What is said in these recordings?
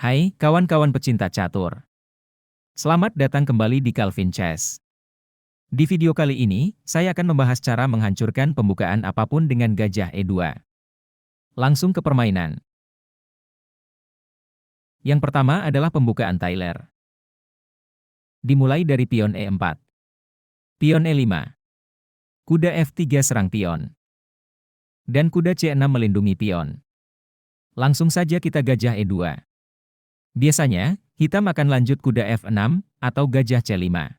Hai kawan-kawan pecinta catur. Selamat datang kembali di Calvin Chess. Di video kali ini, saya akan membahas cara menghancurkan pembukaan apapun dengan gajah E2. Langsung ke permainan. Yang pertama adalah pembukaan Tyler. Dimulai dari pion E4. Pion E5. Kuda F3 serang pion. Dan kuda C6 melindungi pion. Langsung saja kita gajah E2. Biasanya, hitam akan lanjut kuda F6 atau gajah C5.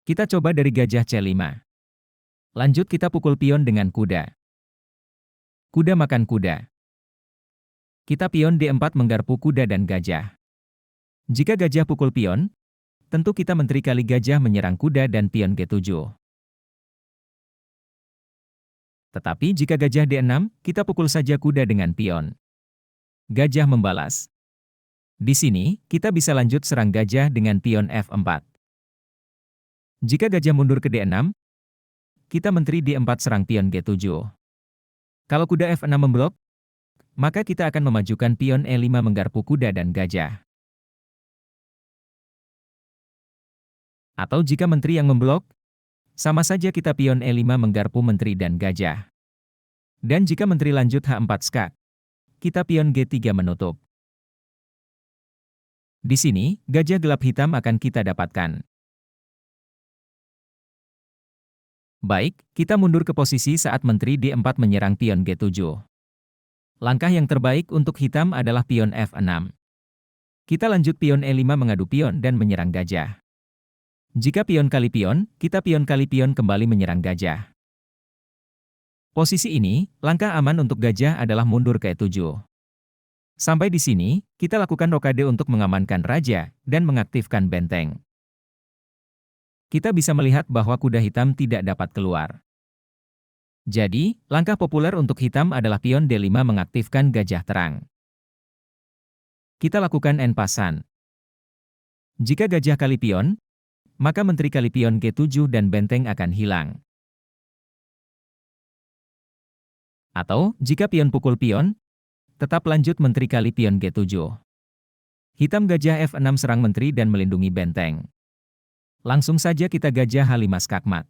Kita coba dari gajah C5. Lanjut kita pukul pion dengan kuda. Kuda makan kuda. Kita pion D4 menggarpu kuda dan gajah. Jika gajah pukul pion, tentu kita menteri kali gajah menyerang kuda dan pion G7. Tetapi jika gajah D6, kita pukul saja kuda dengan pion. Gajah membalas. Di sini, kita bisa lanjut serang gajah dengan pion F4. Jika gajah mundur ke D6, kita menteri D4 serang pion G7. Kalau kuda F6 memblok, maka kita akan memajukan pion E5 menggarpu kuda dan gajah. Atau jika menteri yang memblok, sama saja kita pion E5 menggarpu menteri dan gajah. Dan jika menteri lanjut H4 skak, kita pion G3 menutup. Di sini, gajah gelap hitam akan kita dapatkan. Baik, kita mundur ke posisi saat menteri D4 menyerang pion G7. Langkah yang terbaik untuk hitam adalah pion F6. Kita lanjut pion E5 mengadu pion dan menyerang gajah. Jika pion kali pion, kita pion kali pion kembali menyerang gajah. Posisi ini, langkah aman untuk gajah adalah mundur ke E7. Sampai di sini, kita lakukan rokade untuk mengamankan raja dan mengaktifkan benteng. Kita bisa melihat bahwa kuda hitam tidak dapat keluar. Jadi, langkah populer untuk hitam adalah pion D5 mengaktifkan gajah terang. Kita lakukan en passant. Jika gajah kali pion, maka menteri kali pion G7 dan benteng akan hilang. Atau, jika pion pukul pion, tetap lanjut menteri kali pion G7. Hitam gajah F6 serang menteri dan melindungi benteng. Langsung saja kita gajah H5 skakmat.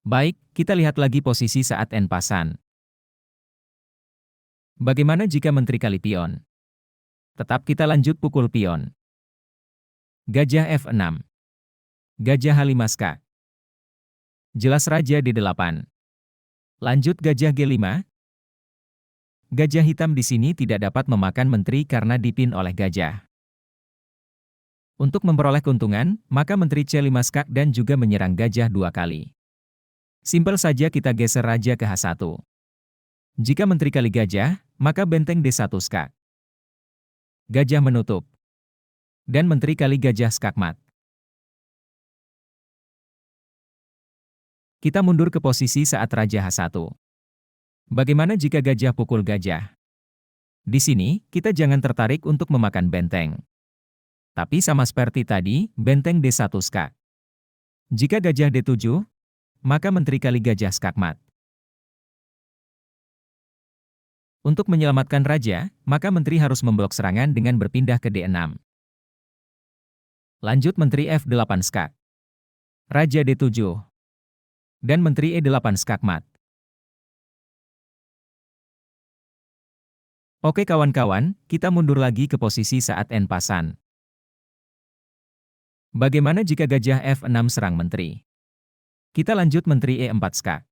Baik, kita lihat lagi posisi saat en passant. Bagaimana jika menteri kali pion? Tetap kita lanjut pukul pion. Gajah F6. Gajah H5 skak. Jelas raja D8. Lanjut gajah G5. Gajah hitam di sini tidak dapat memakan menteri karena dipin oleh gajah. Untuk memperoleh keuntungan, maka menteri C5 skak dan juga menyerang gajah 2 kali. Simpel saja kita geser raja ke H1. Jika menteri kali gajah, maka benteng D1 skak. Gajah menutup. Dan menteri kali gajah skakmat. Kita mundur ke posisi saat raja H1. Bagaimana jika gajah pukul gajah? Di sini, kita jangan tertarik untuk memakan benteng. Tapi sama seperti tadi, benteng D1 skak. Jika gajah D7, maka menteri kali gajah skakmat. Untuk menyelamatkan raja, maka menteri harus memblok serangan dengan berpindah ke D6. Lanjut menteri F8 skak. Raja D7. Dan menteri E8 skakmat. Oke kawan-kawan, kita mundur lagi ke posisi saat en passant. Bagaimana jika gajah F6 serang menteri? Kita lanjut menteri E4 skak.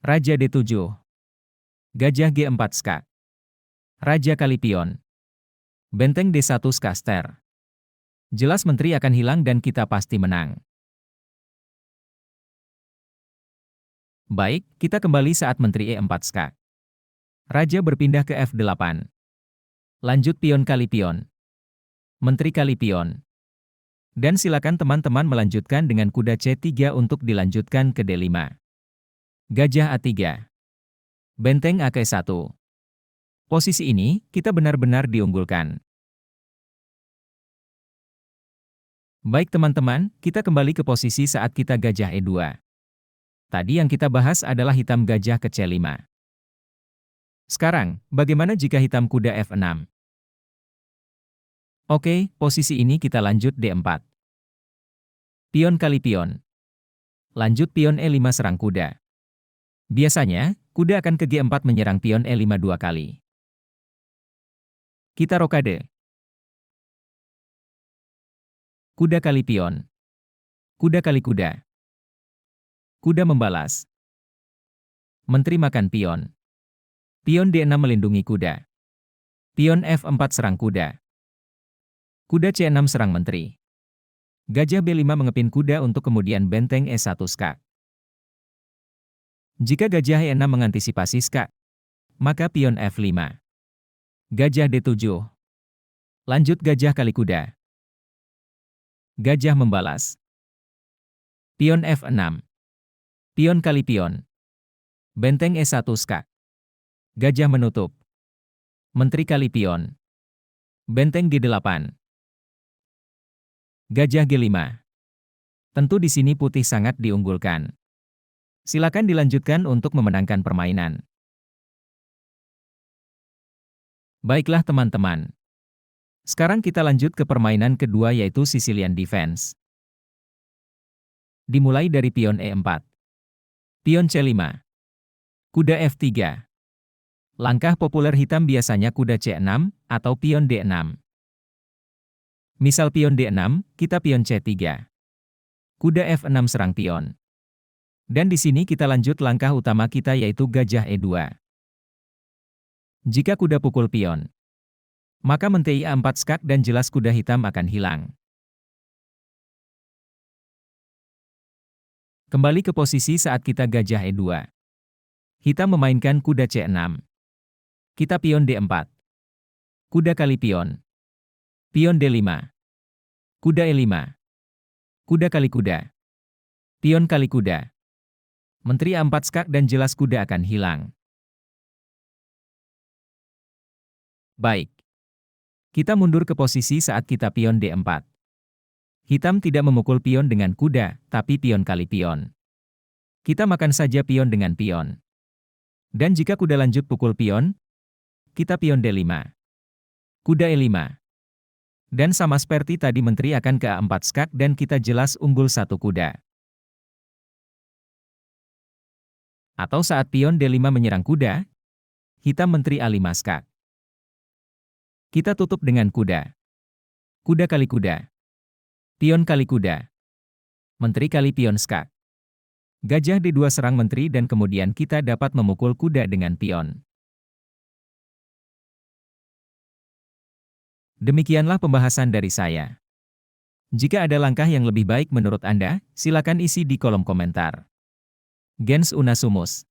Raja D7. Gajah G4 skak. Raja kali pion. Benteng D1 skaster. Jelas menteri akan hilang dan kita pasti menang. Baik, kita kembali saat menteri E4 skak. Raja berpindah ke F8. Lanjut pion kali pion. Menteri kali pion. Dan silakan teman-teman melanjutkan dengan kuda C3 untuk dilanjutkan ke D5. Gajah A3. Benteng AK1. Posisi ini, kita benar-benar diunggulkan. Baik teman-teman, kita kembali ke posisi saat kita gajah E2. Tadi yang kita bahas adalah hitam gajah ke C5. Sekarang, bagaimana jika hitam kuda F6? Oke, posisi ini kita lanjut D4. Pion kali pion. Lanjut pion E5 serang kuda. Biasanya, kuda akan ke G4 menyerang pion E5 dua kali. Kita rokade. Kuda kali pion. Kuda kali kuda. Kuda membalas. Menteri makan pion. Pion D6 melindungi kuda. Pion F4 serang kuda. Kuda C6 serang menteri. Gajah B5 mengepin kuda untuk kemudian benteng E1 skak. Jika gajah E6 mengantisipasi skak, maka pion F5. Gajah D7. Lanjut gajah kali kuda. Gajah membalas. Pion F6. Pion kali pion. Benteng E1 skak. Gajah menutup. Menteri kali pion. Benteng G8. Gajah G5. Tentu di sini putih sangat diunggulkan. Silakan dilanjutkan untuk memenangkan permainan. Baiklah teman-teman. Sekarang kita lanjut ke permainan kedua yaitu Sicilian Defense. Dimulai dari pion E4. Pion C5. Kuda F3. Langkah populer hitam biasanya kuda C6 atau pion D6. Misal pion D6, kita pion C3. Kuda F6 serang pion. Dan di sini kita lanjut langkah utama kita yaitu gajah E2. Jika kuda pukul pion, maka menteri A4 skak dan jelas kuda hitam akan hilang. Kembali ke posisi saat kita gajah E2. Hitam memainkan kuda C6. Kita pion D4. Kuda kali pion. Pion D5. Kuda E5. Kuda kali kuda. Pion kali kuda. Menteri A4 skak dan jelas kuda akan hilang. Baik. Kita mundur ke posisi saat kita pion D4. Hitam tidak memukul pion dengan kuda, tapi pion kali pion. Kita makan saja pion dengan pion. Dan jika kuda lanjut pukul pion, kita pion D5. Kuda E5. Dan sama seperti tadi menteri akan ke A4 skak dan kita jelas unggul satu kuda. Atau saat pion D5 menyerang kuda, hitam menteri A5 skak. Kita tutup dengan kuda. Kuda kali kuda. Pion kali kuda. Menteri kali pion skak. Gajah D2 serang menteri dan kemudian kita dapat memukul kuda dengan pion. Demikianlah pembahasan dari saya. Jika ada langkah yang lebih baik menurut Anda, silakan isi di kolom komentar. Gens Unasumus.